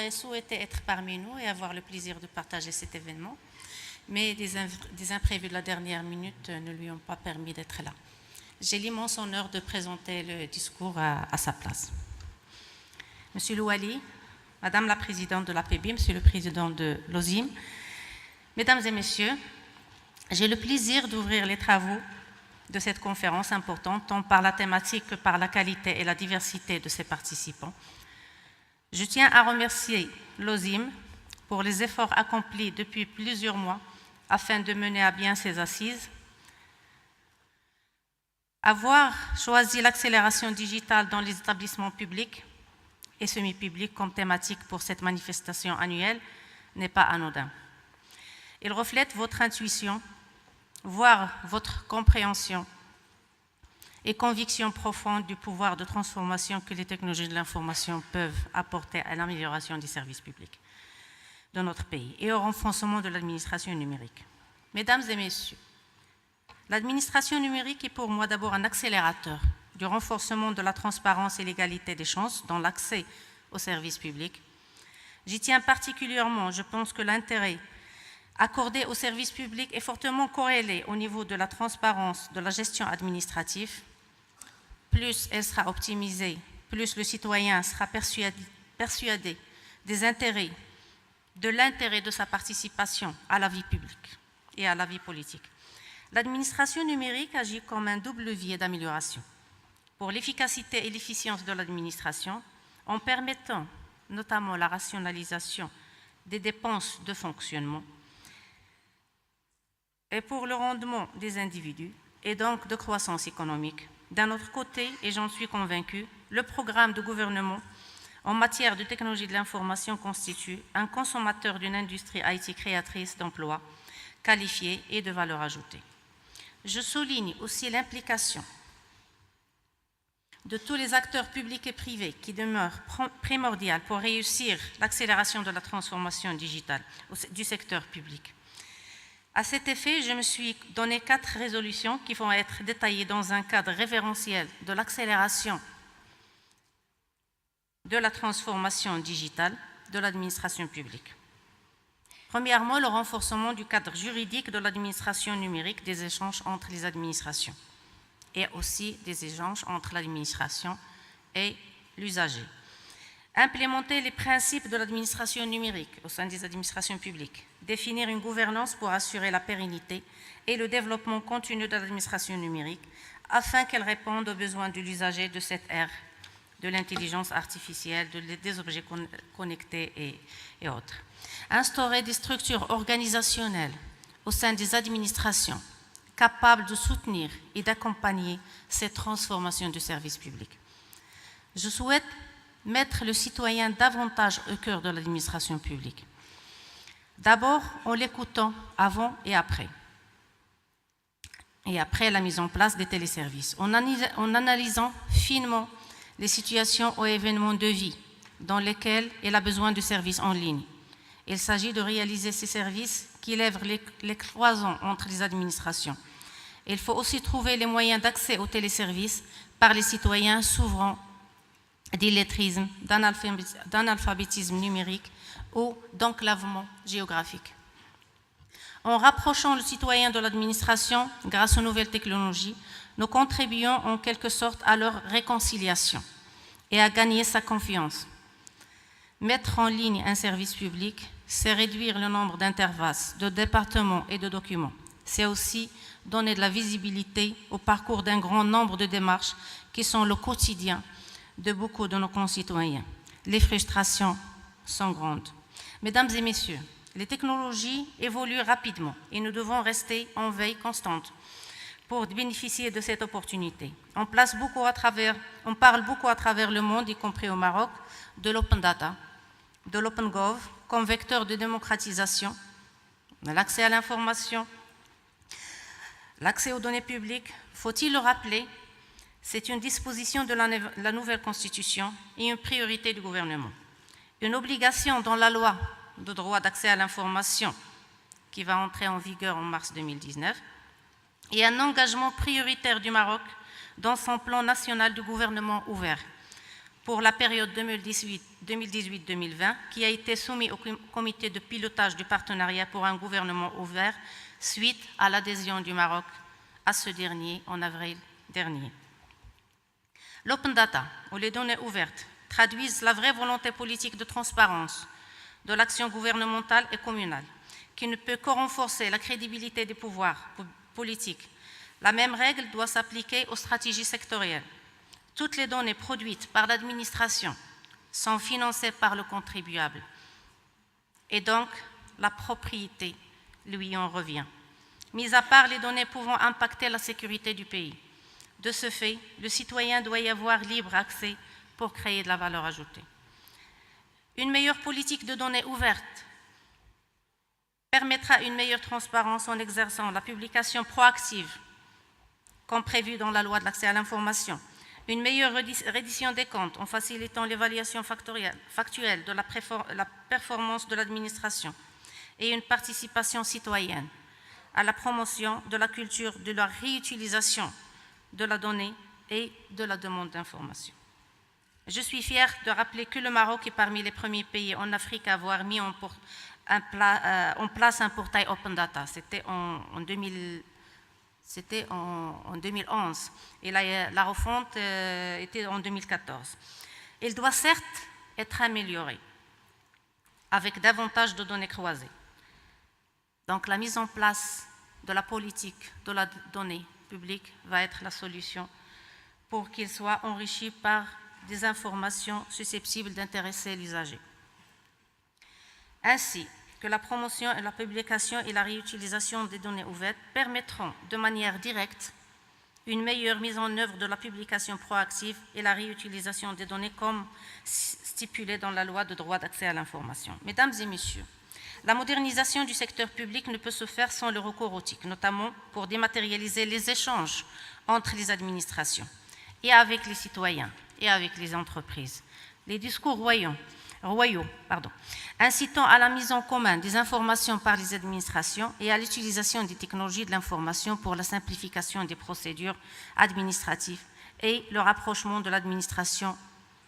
aurait souhaité être parmi nous et avoir le plaisir de partager cet événement, mais des imprévus de la dernière minute ne lui ont pas permis d'être là. J'ai l'immense honneur de présenter le discours à sa place. Monsieur Louali, Madame la Présidente de l'APB, Monsieur le Président de l'OSIM, Mesdames et Messieurs, j'ai le plaisir d'ouvrir les travaux de cette conférence importante, tant par la thématique que par la qualité et la diversité de ses participants. Je tiens à remercier l'OSIM pour les efforts accomplis depuis plusieurs mois afin de mener à bien ces assises. Avoir choisi l'accélération digitale dans les établissements publics et semi-publics comme thématique pour cette manifestation annuelle n'est pas anodin. Il reflète votre intuition, voire votre compréhension et conviction profonde du pouvoir de transformation que les technologies de l'information peuvent apporter à l'amélioration des services publics de notre pays et au renforcement de l'administration numérique. Mesdames et messieurs, l'administration numérique est pour moi d'abord un accélérateur du renforcement de la transparence et l'égalité des chances dans l'accès aux services publics. J'y tiens particulièrement, je pense que l'intérêt accordé aux services publics est fortement corrélé au niveau de la transparence de la gestion administrative. Plus elle sera optimisée, plus le citoyen sera persuadé de l'intérêt de sa participation à la vie publique et à la vie politique. L'administration numérique agit comme un double levier d'amélioration pour l'efficacité et l'efficience de l'administration en permettant notamment la rationalisation des dépenses de fonctionnement et pour le rendement des individus et donc de croissance économique. D'un autre côté, et j'en suis convaincue, le programme de gouvernement en matière de technologie de l'information constitue un consommateur d'une industrie IT créatrice d'emplois qualifiés et de valeur ajoutée. Je souligne aussi l'implication de tous les acteurs publics et privés qui demeurent primordiales pour réussir l'accélération de la transformation digitale du secteur public. À cet effet, je me suis donné 4 résolutions qui vont être détaillées dans un cadre référentiel de l'accélération de la transformation digitale de l'administration publique. Premièrement, le renforcement du cadre juridique de l'administration numérique des échanges entre les administrations et aussi des échanges entre l'administration et l'usager. Implémenter les principes de l'administration numérique au sein des administrations publiques. Définir une gouvernance pour assurer la pérennité et le développement continu de l'administration numérique afin qu'elle réponde aux besoins de l'usager de cette ère de l'intelligence artificielle, des objets connectés et autres. Instaurer des structures organisationnelles au sein des administrations capables de soutenir et d'accompagner cette transformation du service public. Je souhaite mettre le citoyen davantage au cœur de l'administration publique. D'abord, en l'écoutant avant et après la mise en place des téléservices, en analysant finement les situations ou événements de vie dans lesquels il a besoin de services en ligne. Il s'agit de réaliser ces services qui lèvent les cloisons entre les administrations. Il faut aussi trouver les moyens d'accès aux téléservices par les citoyens souffrant d'illettrisme, d'analphabétisme numérique ou d'enclavement géographique. En rapprochant le citoyen de l'administration grâce aux nouvelles technologies, nous contribuons en quelque sorte à leur réconciliation et à gagner sa confiance. Mettre en ligne un service public, c'est réduire le nombre d'interfaces, de départements et de documents. C'est aussi donner de la visibilité au parcours d'un grand nombre de démarches qui sont le quotidien de beaucoup de nos concitoyens. Les frustrations sont grandes. Mesdames et messieurs, les technologies évoluent rapidement et nous devons rester en veille constante pour bénéficier de cette opportunité. On parle beaucoup à travers le monde, y compris au Maroc, de l'open data, de l'open gov comme vecteur de démocratisation, de l'accès à l'information, l'accès aux données publiques. Faut-il le rappeler? C'est une disposition de la nouvelle Constitution et une priorité du gouvernement. Une obligation dans la loi de droit d'accès à l'information qui va entrer en vigueur en mars 2019 et un engagement prioritaire du Maroc dans son plan national du gouvernement ouvert pour la période 2018-2020 qui a été soumis au comité de pilotage du partenariat pour un gouvernement ouvert suite à l'adhésion du Maroc à ce dernier en avril dernier. L'open data, ou les données ouvertes, traduisent la vraie volonté politique de transparence de l'action gouvernementale et communale, qui ne peut que renforcer la crédibilité des pouvoirs politiques. La même règle doit s'appliquer aux stratégies sectorielles. Toutes les données produites par l'administration sont financées par le contribuable et donc la propriété lui en revient, mis à part les données pouvant impacter la sécurité du pays. De ce fait, le citoyen doit y avoir libre accès pour créer de la valeur ajoutée. Une meilleure politique de données ouvertes permettra une meilleure transparence en exerçant la publication proactive, comme prévu dans la loi de l'accès à l'information, une meilleure reddition des comptes en facilitant l'évaluation factuelle de la performance de l'administration et une participation citoyenne à la promotion de la culture de la réutilisation de la donnée et de la demande d'information. Je suis fière de rappeler que le Maroc est parmi les premiers pays en Afrique à avoir mis en place un portail Open Data. C'était en 2011 et la refonte était en 2014. Il doit certes être amélioré avec davantage de données croisées. Donc la mise en place de la politique de la donnée publique va être la solution pour qu'il soit enrichi par des informations susceptibles d'intéresser l'usager. Ainsi que la promotion et la publication et la réutilisation des données ouvertes permettront de manière directe une meilleure mise en œuvre de la publication proactive et la réutilisation des données comme stipulé dans la loi de droit d'accès à l'information. Mesdames et messieurs, la modernisation du secteur public ne peut se faire sans le recours au TIC, notamment pour dématérialiser les échanges entre les administrations et avec les citoyens et avec les entreprises. Les discours royaux, incitant à la mise en commun des informations par les administrations et à l'utilisation des technologies de l'information pour la simplification des procédures administratives et le rapprochement de l'administration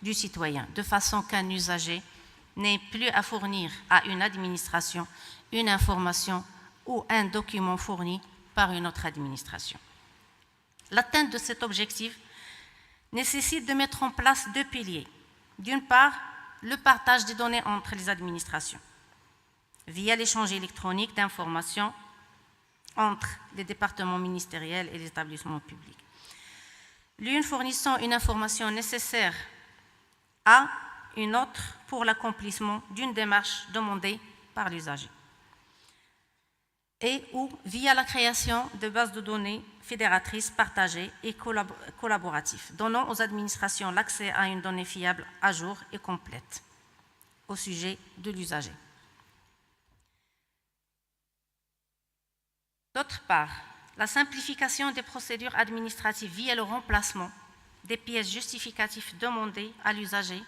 du citoyen, de façon qu'un usager n'ait plus à fournir à une administration une information ou un document fourni par une autre administration. L'atteinte de cet objectif nécessite de mettre en place deux piliers. D'une part, le partage des données entre les administrations, via l'échange électronique d'informations entre les départements ministériels et les établissements publics. L'une fournissant une information nécessaire à une autre pour l'accomplissement d'une démarche demandée par l'usager. Et ou via la création de bases de données fédératrices partagées et collaboratives, donnant aux administrations l'accès à une donnée fiable, à jour et complète au sujet de l'usager. D'autre part, la simplification des procédures administratives via le remplacement des pièces justificatives demandées à l'usager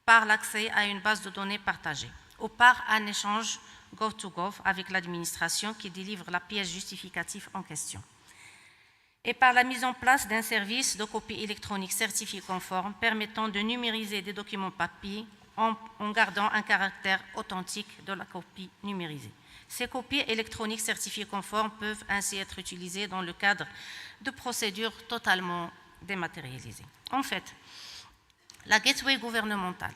par l'accès à une base de données partagée ou par un échange Gov2Gov avec l'administration qui délivre la pièce justificative en question, et par la mise en place d'un service de copie électronique certifié conforme permettant de numériser des documents papier en gardant un caractère authentique de la copie numérisée. Ces copies électroniques certifiées conformes peuvent ainsi être utilisées dans le cadre de procédures totalement dématérialisées. En fait, la Gateway gouvernementale,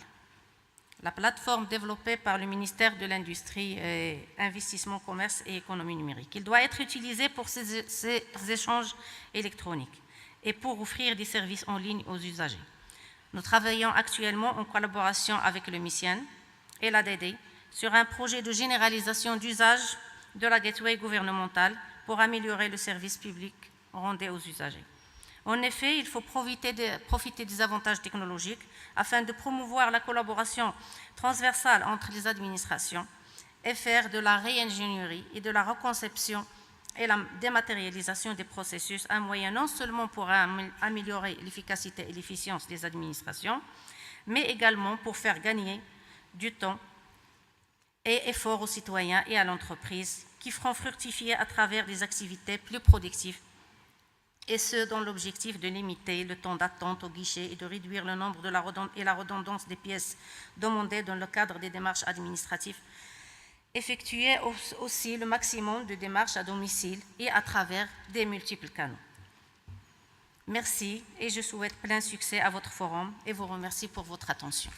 la plateforme développée par le ministère de l'Industrie, Investissement, Commerce et Économie numérique. Il doit être utilisé pour ces échanges électroniques et pour offrir des services en ligne aux usagers. Nous travaillons actuellement en collaboration avec le MICIEN et l'ADD sur un projet de généralisation d'usage de la Gateway gouvernementale pour améliorer le service public rendu aux usagers. En effet, il faut profiter des avantages technologiques afin de promouvoir la collaboration transversale entre les administrations et faire de la réingénierie et de la reconception et la dématérialisation des processus un moyen non seulement pour améliorer l'efficacité et l'efficience des administrations, mais également pour faire gagner du temps et efforts aux citoyens et à l'entreprise qui feront fructifier à travers des activités plus productives et ce, dans l'objectif de limiter le temps d'attente au guichet et de réduire le nombre et la redondance des pièces demandées dans le cadre des démarches administratives. Effectuer aussi le maximum de démarches à domicile et à travers des multiples canaux. Merci et je souhaite plein succès à votre forum et vous remercie pour votre attention.